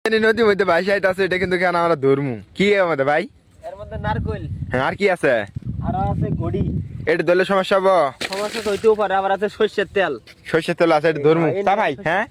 নদীর মধ্যে ভাই সাইড আছে, এটা কিন্তু কেন আমরা ধরমু কি এর মধ্যে ভাই? এর মধ্যে নারকেল হ্যাঁ, আর কি আছে? আর আছে ঘড়ি। এটা ধরলে সমস্যা হবো? সমস্যা তো হইতেও পারে, আবার আছে সরষের তেল। সর্ষের তেল আছে, এটা ধরমু তা ভাই। হ্যাঁ,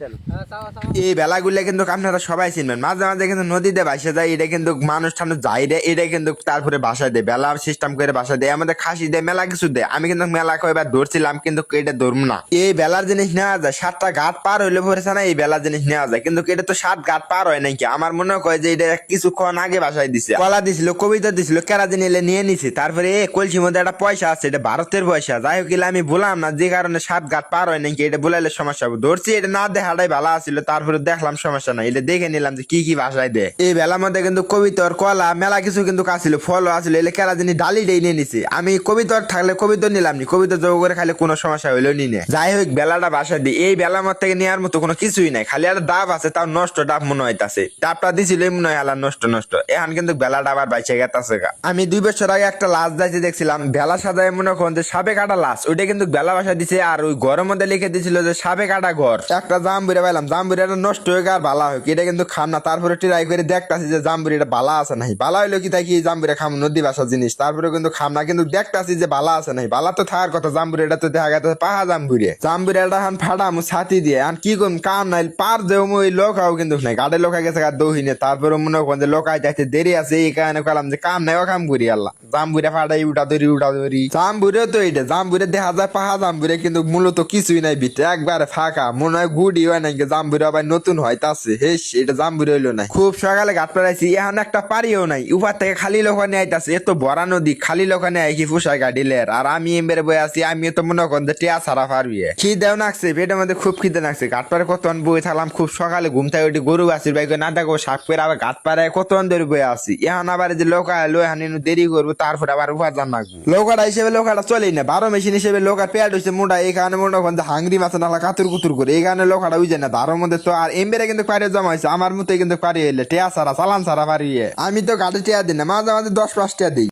এই বেলাগুলো কিন্তু আপনারা সবাই চিনবেন। মাঝে মাঝে কিন্তু নদীতে ভাসে যায়, এটা কিন্তু মানুষ ঠান্ডা যাই রে, এটা কিন্তু তারপরে বাসায় দেয়, বেলা সিস্টেম করে বাসায় দেয়, আমাদের খাসি দেয়, মেলা কিছু দেয়। আমি কিন্তু মেলা কয়েকবার ধরছিলাম, কিন্তু এটা ধরবো না। এই বেলার জিনিস নেওয়া যায়, 7টা ঘাট পার হইলে পড়েছে না, এই বেলার জিনিস নেওয়া যায়, কিন্তু এটা তো 7 ঘাট পার হয় নাকি। আমার মনে হয় যে এটা কিছুক্ষণ আগে বাসায় দিছে, কলা দিছিল, কবিতা দিছিল, কেরাদিন এলে নিয়ে নিছি। তারপরে কলসির মধ্যে একটা পয়সা আছে, এটা ভারতের পয়সা। যাই হোক, আমি বললাম না যে কারণে 7 ঘাট পার হয় নাকি, এটা বলাইলে সমস্যা হবে। ধরছি, এটা না দেখাটাই ভালো ছিল। তারপরে দেখলাম সমস্যা নাই, এটা দেখে নিলাম যে কি কি বাসায় দেয়। এই বেলার মধ্যে কিন্তু কবিতর, কলা, মেলা কিছু কিন্তু আসছিল, ফলও আসছিল। এলে কেলা জিনিস ডালিটাই নিয়ে নিছি। আমি কবিতর থাকলে কবিতর নিলাম নি, কবিতর যোগ করে খাইলে কোনো সমস্যা হইলো নি না। যাই হোক, বেলাটা বাসায় দিই। এই বেলার মধ্যে থেকে নেওয়ার মতো কোনো কিছুই নাই, খালি একটা ডাব আছে, তাও নষ্ট ডাব মনে হইতাছে। ডাবটা দিছিল মনে হয় আলা নষ্ট নষ্ট। এখন কিন্তু বেলাটা আবার বাইচে গেতাছে গা। আমি 2 বছর আগে একটা লাশ যাইতে দেখছিলাম, বেলা সাজায় মনে করেন যে সাপে কাটা লাশ, ওইটা কিন্তু বেলা বাসা দিছে। আর ওই ঘরের মধ্যে লিখে দিছিল যে সাপে কাটা ঘর। একটা জামবুড়ে পাইলাম, জামবুড়িটা নষ্ট হয়ে গেল, ভালো হোক, এটা কিন্তু খাম না। তারপরে ট্রাই করে দেখতাছি যে জামবুড়িটা ভালো আছে নাই। ভালো হইলো কি তাই কি জামবুড়ে খাম, নদী বাসা জিনিস। তারপরে কিন্তু খাম না, কিন্তু দেখতাছি যে ভালো আছে নাই। ভালো তো থাকার কথা, জামবুড়িটা তো দেখা গেছে পাহা জামবুড়ে। জামবুড়িটা এখন ফাটামু ছাতি দিয়ে, এখন কি করুন, কাম নাই। পার দেও ওই লোকাও কিন্তু নাই, গাড়ি লোকা গেছে আর দৌহিনে। তারপরে মনে করেন যে লোকাই যাইতে দেরি আছে, এই কারণে কলাম যে কাম নাই, ও কাম করি আল্লাহ। জামবুড়ে ফাটাই উঠা ধরি। জামবুড়ে তো এইটা, জামবুড়ে দেখা যায় পাহা জামবুড়ে, কিন্তু মূলত কিছুই নাই ভিতরে, একবারে ফাঁকা। মনে হয় গুড়ি হয় নাকি, জামবুড়ে আবার নতুন হয়তাছে। হেস, এটা জামবুড়ে হইলো না। খুব সকালে ঘাট পেরাইছি, এখন একটা পারিও নাই। উপর থেকে খালি লোকানে আইতাছে, এত বড় নদী, খালি লোকানে আই কি ফুসাই গাড়িলের। আর আমি এমবেরে বই আছি, আমি তো মনে করেন যে টিয়া ছাড়া পারবি। খিদেও নাকছে, পেটের মধ্যে খুব খিদে নাকছে। ঘাট পারে কতক্ষণ বই থাকলাম, খুব সকালে ঘুম থেকে উঠি, গরু আসির বাইক না দেখো শাক পেরে আবার ঘাট পাড়ায় কতক্ষণ ধরে বই আসি। এখন আবার যে লোকা এলো, এখন দেরি করবো, তারপরে আবার উপার্জন লাগবো। লোকাটা হিসেবে লোকাটা চলেই না, 12 মেশিন হিসেবে লোকার পেট হচ্ছে মোটা। এই কারণে মনে করেন যে হাঙ্গরি মাছ নালা কাতুর কুতুর করে, এই কারণে লোকাটা উঠে না। তার মধ্যে তো আর এমবেরে কিন্তু পারে জমা হয়েছে, আমার মতো কিন্তু পারি এলে টেয়া ছাড়া চালান ছাড়া পারি। আমি তো গাড়ি টেয়া দিই না, মাঝে মাঝে 10-5 টা দিই।